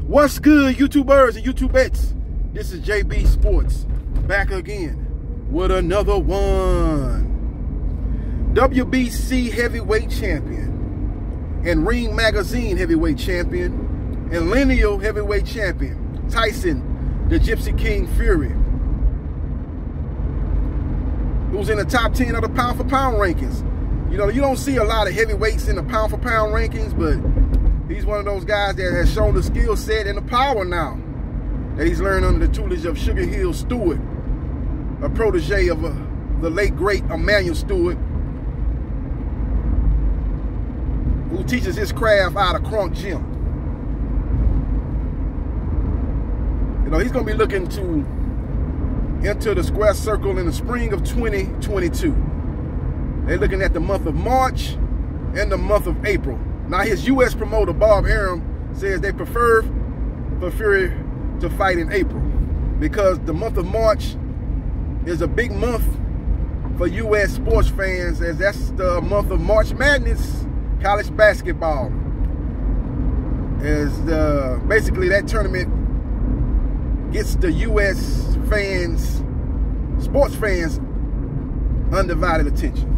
What's good, YouTubers and YouTubettes? This is JBsports back again with another one. WBC heavyweight champion and Ring Magazine heavyweight champion and lineal heavyweight champion Tyson, the Gypsy King Fury, who's in the top 10 of the pound for pound rankings. You know, you don't see a lot of heavyweights in the pound for pound rankings, but he's one of those guys that has shown the skill set and the power now that he's learned under the tutelage of Sugar Hill Stewart, a protege of the late great Emmanuel Stewart, who teaches his craft out of Crunk Gym. You know, he's going to be looking to enter the square circle in the spring of 2022. They're looking at the month of March and the month of April. Now, his U.S. promoter, Bob Arum, says they prefer for Fury to fight in April because the month of March is a big month for U.S. sports fans, as that's the month of March Madness, college basketball. As basically that tournament gets the U.S. fans, sports fans, undivided attention.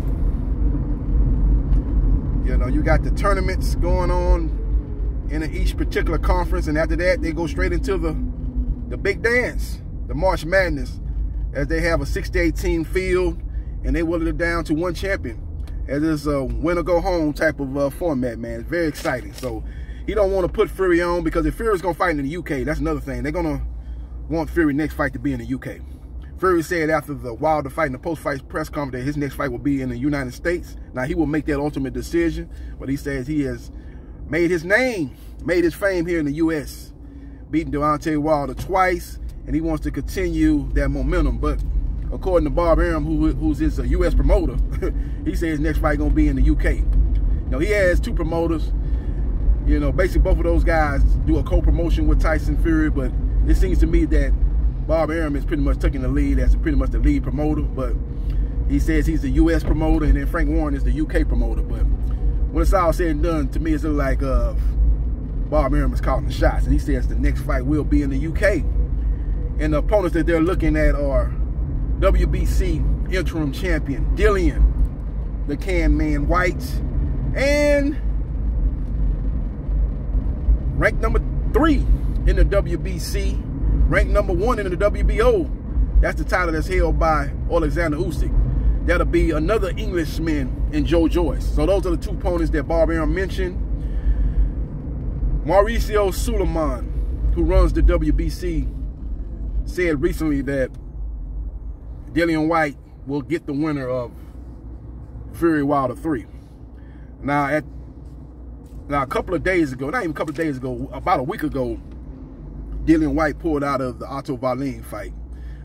You know, you got the tournaments going on in each particular conference, and after that, they go straight into the big dance, the March Madness, as they have a 6-18 field, and they whittle it down to one champion, as it's a win-or-go-home type of format, man. It's very exciting. So he don't want to put Fury on, because if Fury's going to fight in the UK, that's another thing. They're going to want Fury's next fight to be in the UK. Fury said after the Wilder fight in the post-fight press conference that his next fight will be in the United States. Now, he will make that ultimate decision, but he says he has made his name, made his fame here in the U.S., beating Deontay Wilder twice, and he wants to continue that momentum. But according to Bob Arum, who's his U.S. promoter, he says his next fight going to be in the U.K. You know, he has two promoters. You know, basically both of those guys do a co-promotion with Tyson Fury, but it seems to me that Bob Arum is pretty much taking the lead as pretty much the lead promoter, but he says he's the U.S. promoter, and then Frank Warren is the U.K. promoter. But when it's all said and done, to me, it's like Bob Arum is calling the shots, and he says the next fight will be in the U.K. And the opponents that they're looking at are WBC interim champion Dillian, the Can Man Whyte, and ranked number 3 in the WBC, ranked number 1 in the WBO. That's the title that's held by Alexander Usyk. That'll be another Englishman in Joyce. So those are the two opponents that Bob Arum mentioned. Mauricio Suleiman, who runs the WBC, said recently that Dillian Whyte will get the winner of Fury Wilder 3. Now, a couple of days ago, not even a couple of days ago, about a week ago, Dillian Whyte pulled out of the Otto Wallin fight.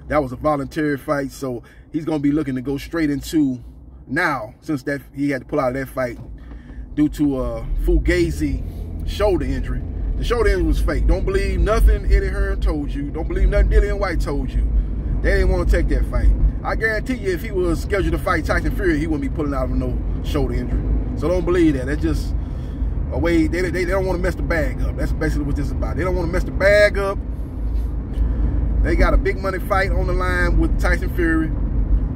That was a voluntary fight, so he's going to be looking to go straight into now, since that he had to pull out of that fight due to a fugazi shoulder injury. The shoulder injury was fake. Don't believe nothing Eddie Hearn told you. Don't believe nothing Dillian Whyte told you. They didn't want to take that fight. I guarantee you, if he was scheduled to fight Tyson Fury, he wouldn't be pulling out of no shoulder injury. So don't believe that. That's just a way, they don't want to mess the bag up. That's basically what this is about. They don't want to mess the bag up. They got a big money fight on the line with Tyson Fury.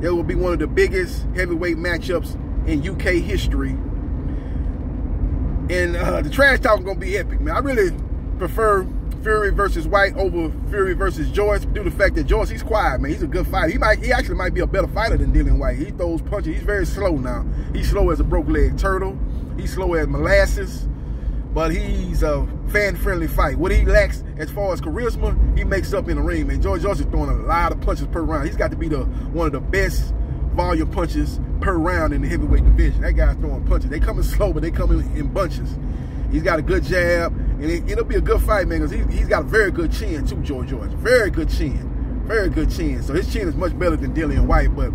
It will be one of the biggest heavyweight matchups in UK history. And the trash talk is going to be epic, man. I really prefer Fury versus Whyte over Fury versus Joyce, due to the fact that Joyce, he's quiet, man. He's a good fighter. He actually might be a better fighter than Dillian Whyte. He throws punches. He's very slow now. He's slow as a broke-legged turtle. He's slow as molasses, but he's a fan-friendly fight. What he lacks as far as charisma, he makes up in the ring, man. Joyce is throwing a lot of punches per round. He's got to be one of the best volume punches per round in the heavyweight division. That guy's throwing punches. They coming slow, but they coming in bunches. He's got a good jab, and it'll be a good fight, man, because he's got a very good chin, too, Joyce. Very good chin. Very good chin. So his chin is much better than Dillian Whyte, but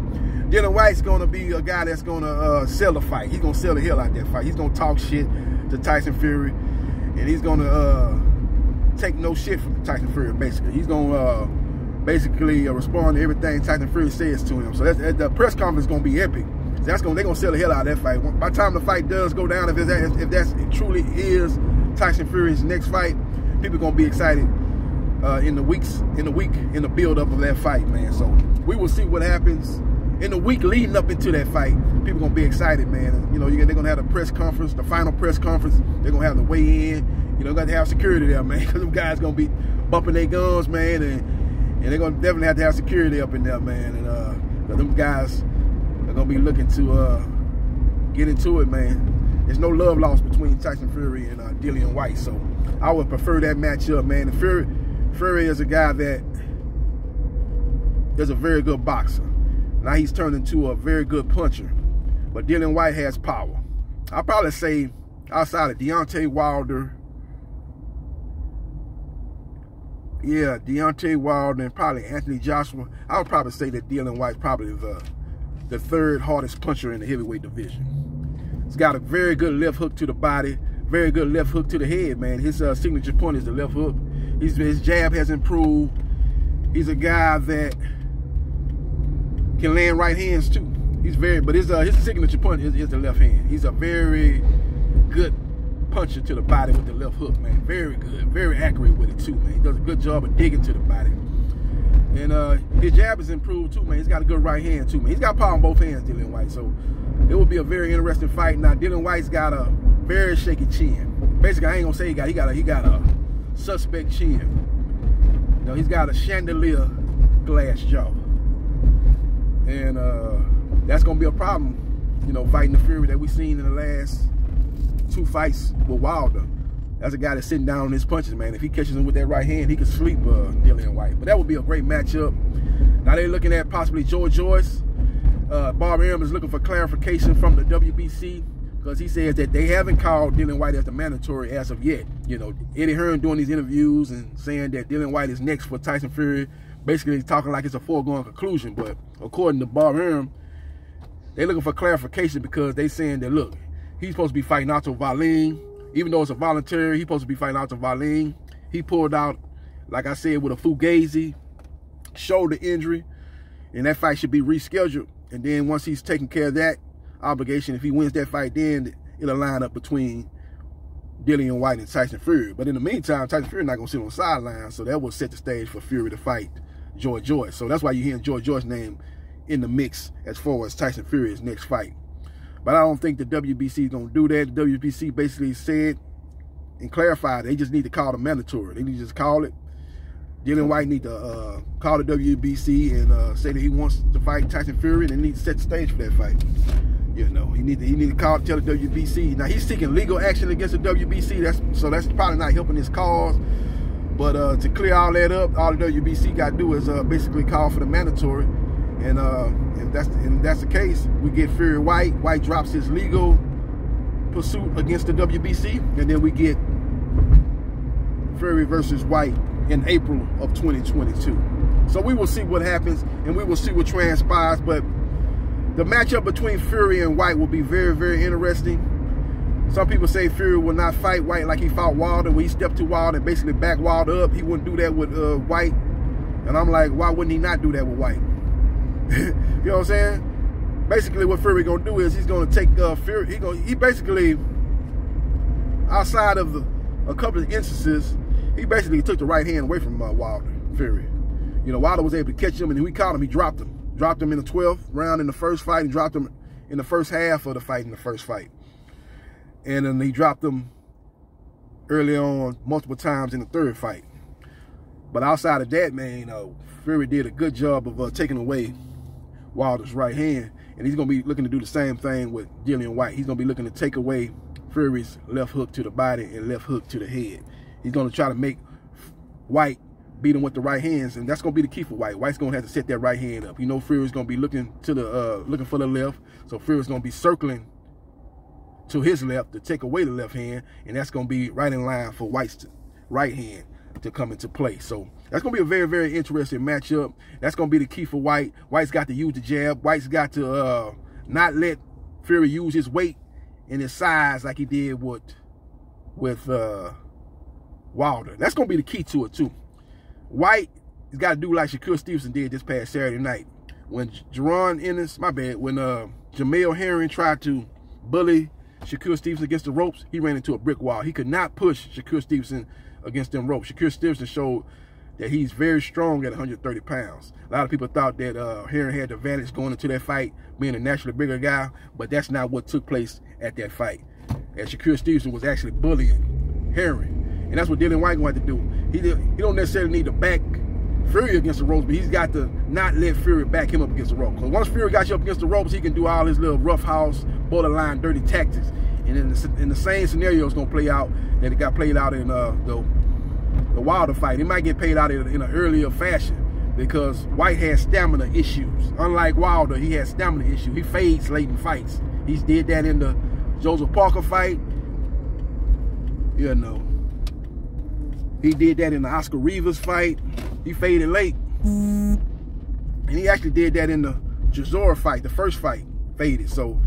Dillian Whyte's going to be a guy that's going to sell the fight. He's going to sell the hell out that fight. He's going to talk shit to Tyson Fury, and he's going to take no shit from Tyson Fury, basically. He's going to basically respond to everything Tyson Fury says to him. So the press conference is going to be epic. They're gonna sell the hell out of that fight. By the time the fight does go down, if that truly is Tyson Fury's next fight, people gonna be excited in the build up of that fight, man. So we will see what happens in the week leading up into that fight. People gonna be excited, man. You know, they're gonna have the press conference, the final press conference. They're gonna have the weigh-in. You know, got to have security there, man, because them guys gonna be bumping their guns, man, and they're gonna definitely have to have security up in there, man. And them guys are gonna be looking to get into it, man. There's no love lost between Tyson Fury and Dillian Whyte, so I would prefer that matchup, man. And Fury is a guy that is a very good boxer. Now he's turned into a very good puncher, but Dillian Whyte has power. I'll probably say outside of Deontay Wilder, Deontay Wilder and probably Anthony Joshua, I would probably say that Dillian Whyte's probably the third hardest puncher in the heavyweight division. He's got a very good left hook to the body, very good left hook to the head, man. His signature point is the left hook. His jab has improved. He's a guy that can land right hands too. But his signature punch is the left hand. He's a very good puncher to the body with the left hook, man. Very good, very accurate with it too, man. He does a good job of digging to the body. And his jab has improved too, man. He's got a good right hand too, man. He's got power on both hands, Dillian Whyte. So it will be a very interesting fight. Now Dillian Whyte's got a very shaky chin. Basically, I ain't gonna say he got a suspect chin. You know, he's got a chandelier glass jaw. And that's gonna be a problem, you know, fighting the Fury that we've seen in the last 2 fights with Wilder. That's a guy that's sitting down on his punches, man. If he catches him with that right hand, he can sleep Dillian Whyte. But that would be a great matchup. Now they're looking at possibly Joyce. Bob Arum is looking for clarification from the WBC because he says that they haven't called Dillian Whyte as the mandatory as of yet. You know, Eddie Hearn doing these interviews and saying that Dillian Whyte is next for Tyson Fury, basically talking like it's a foregone conclusion. But according to Bob Arum, they're looking for clarification because they saying that, look, he's supposed to be fighting Otto Wallin. Even though it's a voluntary, he's supposed to be fighting Otto Wallin. He pulled out, like I said, with a fugazi shoulder injury, and that fight should be rescheduled. And then once he's taken care of that obligation, if he wins that fight, then it'll line up between Dillian Whyte and Tyson Fury. But in the meantime, Tyson Fury not going to sit on the sideline, so that will set the stage for Fury to fight Joyce. So that's why you're hearing Joyce's name in the mix as far as Tyson Fury's next fight. But I don't think the WBC is going to do that. The WBC basically said and clarified they just need to call the mandatory. They need to just call it. Dillian Whyte need to call the WBC and say that he wants to fight Tyson Fury, and they need to set the stage for that fight. You know, he need to tell the WBC. Now he's seeking legal action against the WBC. That's probably not helping his cause. But to clear all that up, all the WBC got to do is basically call for the mandatory. And if that's the case, we get Fury Whyte. Whyte drops his legal pursuit against the WBC, and then we get Fury versus Whyte in April of 2022. So we will see what happens, and we will see what transpires. But the matchup between Fury and Whyte will be very, very interesting. Some people say Fury will not fight Whyte like he fought Wilder, when he stepped to Wilder and basically backed Wilder up. He wouldn't do that with Whyte. And I'm like, why wouldn't he not do that with Whyte? You know what I'm saying? Basically, what Fury gonna do is he's gonna take Fury. He basically, outside of a couple of instances, he basically took the right hand away from Wilder. Fury, you know, Wilder was able to catch him, and when we caught him, he dropped him in the 12th round in the first fight, and dropped him in the first half of the fight in the first fight, and then he dropped him early on multiple times in the third fight. But outside of that, man, Fury did a good job of taking away Wilder's right hand, and he's going to be looking to do the same thing with Dillian Whyte. He's going to be looking to take away Fury's left hook to the body and left hook to the head. He's going to try to make Whyte beat him with the right hands, and that's going to be the key for Whyte. Whyte's going to have to set that right hand up. You know, Fury's going to be looking for the left, so Fury's going to be circling to his left to take away the left hand, and that's going to be right in line for Whyte's right hand to come into play. So that's going to be a very, very interesting matchup. That's going to be the key for Whyte. Whyte's got to use the jab. Whyte's got to not let Fury use his weight and his size like he did with Wilder. That's going to be the key to it too. Whyte has got to do like Shakur Stevenson did this past Saturday night. When Jamel Herring tried to bully Shakur Stevenson against the ropes, he ran into a brick wall. He could not push Shakur Stevenson against them ropes. Shakur Stevenson showed that he's very strong at 130 pounds. A lot of people thought that Herring had the advantage going into that fight, being a naturally bigger guy, but that's not what took place at that fight. And Shakur Stevenson was actually bullying Herring. And that's what Dillian Whyte going to have to do. He don't necessarily need to back Fury against the ropes, but he's got to not let Fury back him up against the ropes. Because once Fury got you up against the ropes, he can do all his little roughhouse, borderline, dirty tactics. And in the same scenario, it's going to play out that it got played out in the Wilder fight. It might get played out in an earlier fashion because Whyte has stamina issues. Unlike Wilder, he has stamina issues. He fades late in fights. He did that in the Joseph Parker fight. You know. He did that in the Oscar Rivas fight. He faded late. And he actually did that in the Chisora fight, the first fight, faded. So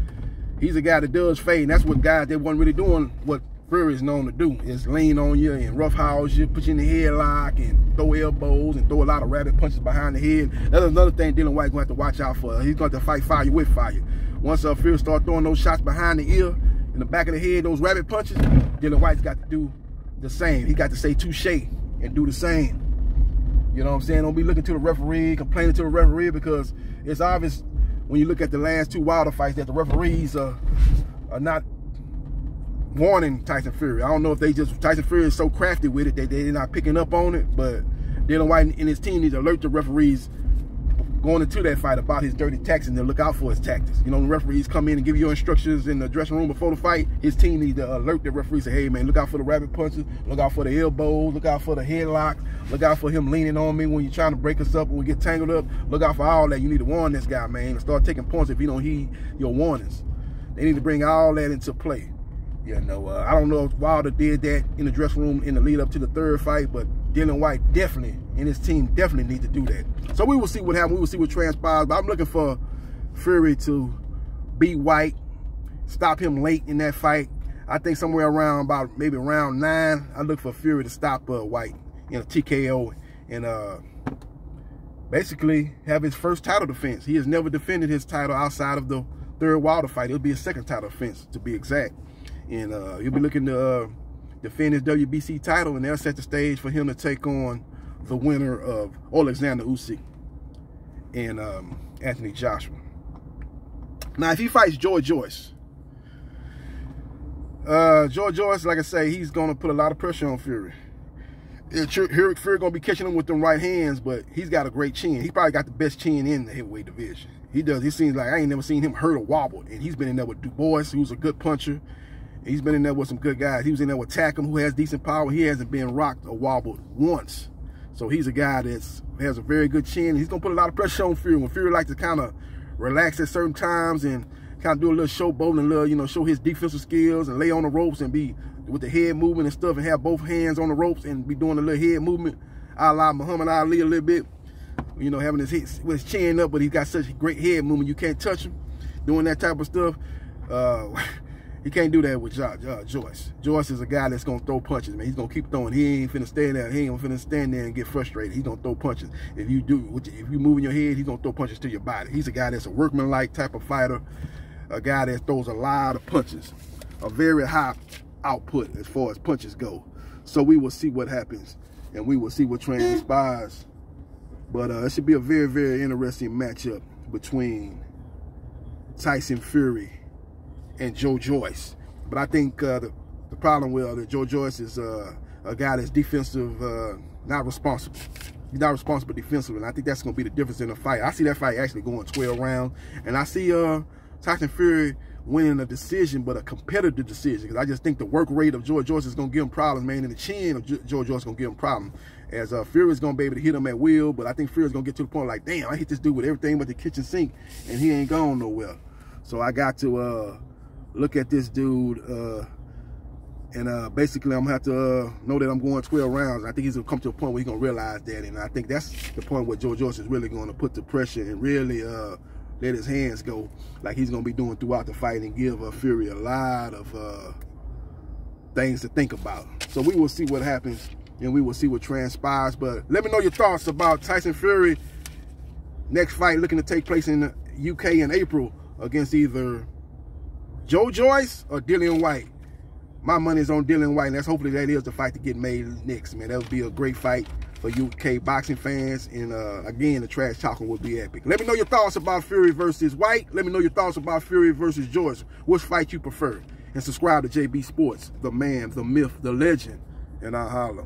he's a guy that does fade. And that's what guys that wasn't really doing what Fury is known to do, is lean on you and roughhouse you, put you in the headlock and throw elbows and throw a lot of rabbit punches behind the head. That's another thing Dillian Whyte going to have to watch out for. He's going to have to fight fire with fire. Once Fury start throwing those shots behind the ear, in the back of the head, those rabbit punches, Dillian Whyte's got to do the same. He got to say touche and do the same. You know what I'm saying? Don't be looking to the referee, complaining to the referee, because it's obvious when you look at the last two Wilder fights that the referees are not warning Tyson Fury. I don't know if Tyson Fury is so crafty with it that they're not picking up on it, but Dillian Whyte and his team need to alert the referees going into that fight about his dirty tactics and to look out for his tactics. You know, when referees come in and give you instructions in the dressing room before the fight, his team needs to alert the referees, say, hey man, look out for the rabbit punches, look out for the elbows, look out for the headlock, look out for him leaning on me when you're trying to break us up, when we get tangled up, look out for all that. You need to warn this guy, man, and start taking points if you don't heed your warnings. They need to bring all that into play. You know, I don't know if Wilder did that in the dressing room in the lead up to the third fight, but Dillian Whyte definitely, and his team definitely need to do that. So we will see what happens. We will see what transpires. But I'm looking for Fury to beat Whyte, stop him late in that fight. I think somewhere around about maybe round 9, I look for Fury to stop Whyte in a TKO and basically have his first title defense. He has never defended his title outside of the third Wilder fight. It'll be his second title defense, to be exact. And he'll be looking to defend his WBC title, and they'll set the stage for him to take on the winner of Alexander Usyk and Anthony Joshua. Now, if he fights Joyce, Joyce, like I say, he's going to put a lot of pressure on Fury. Fury going to be catching him with them right hands, but he's got a great chin. He probably got the best chin in the heavyweight division. He does. He seems like I ain't never seen him hurt or wobble. And he's been in there with Du Bois, who's a good puncher. He's been in there with some good guys. He was in there with Tackam, who has decent power. He hasn't been rocked or wobbled once. So he's a guy that has a very good chin. He's going to put a lot of pressure on Fury. When Fury likes to kind of relax at certain times and kind of do a little showboat and little, you know, show his defensive skills and lay on the ropes and be with the head movement and stuff and have both hands on the ropes and be doing a little head movement a la Muhammad Ali a little bit. You know, having his chin up, but he's got such great head movement. You can't touch him. Doing that type of stuff. He can't do that with Joyce. Joyce is a guy that's going to throw punches, man. He's going to keep throwing. He ain't finna stand there. He ain't finna stand there and get frustrated. He's going to throw punches. If you moving your head, he's going to throw punches to your body. He's a guy that's a workman-like type of fighter, a guy that throws a lot of punches, a very high output as far as punches go. So we will see what happens, and we will see what transpires. But it should be a very, very interesting matchup between Tyson Fury and Joyce. But I think the problem with Joyce is a guy that's defensive, not responsible. He's not responsible defensively, and I think that's going to be the difference in the fight. I see that fight actually going 12 rounds, and I see Tyson Fury winning a decision, but a competitive decision, because I just think the work rate of Joyce is going to give him problems, man, and the chin of Joyce is going to give him problems. As Fury is going to be able to hit him at will, but I think Fury is going to get to the point like, damn, I hit this dude with everything but the kitchen sink, and he ain't gone nowhere. So I got to look at this dude, and basically I'm going to have to know that I'm going 12 rounds. I think he's going to come to a point where he's going to realize that, and I think that's the point where Joyce is really going to put the pressure and really let his hands go like he's going to be doing throughout the fight and give Fury a lot of things to think about. So we will see what happens, and we will see what transpires. But let me know your thoughts about Tyson Fury next fight looking to take place in the UK in April against either Joyce or Dillian Whyte. My money is on Dillian Whyte, and that's hopefully that is the fight to get made next, man. That would be a great fight for UK boxing fans, and again, the trash talking would be epic. Let me know your thoughts about Fury versus Whyte. Let me know your thoughts about Fury versus Joyce. Which fight you prefer? And subscribe to JB Sports, the man, the myth, the legend, and I'll holler.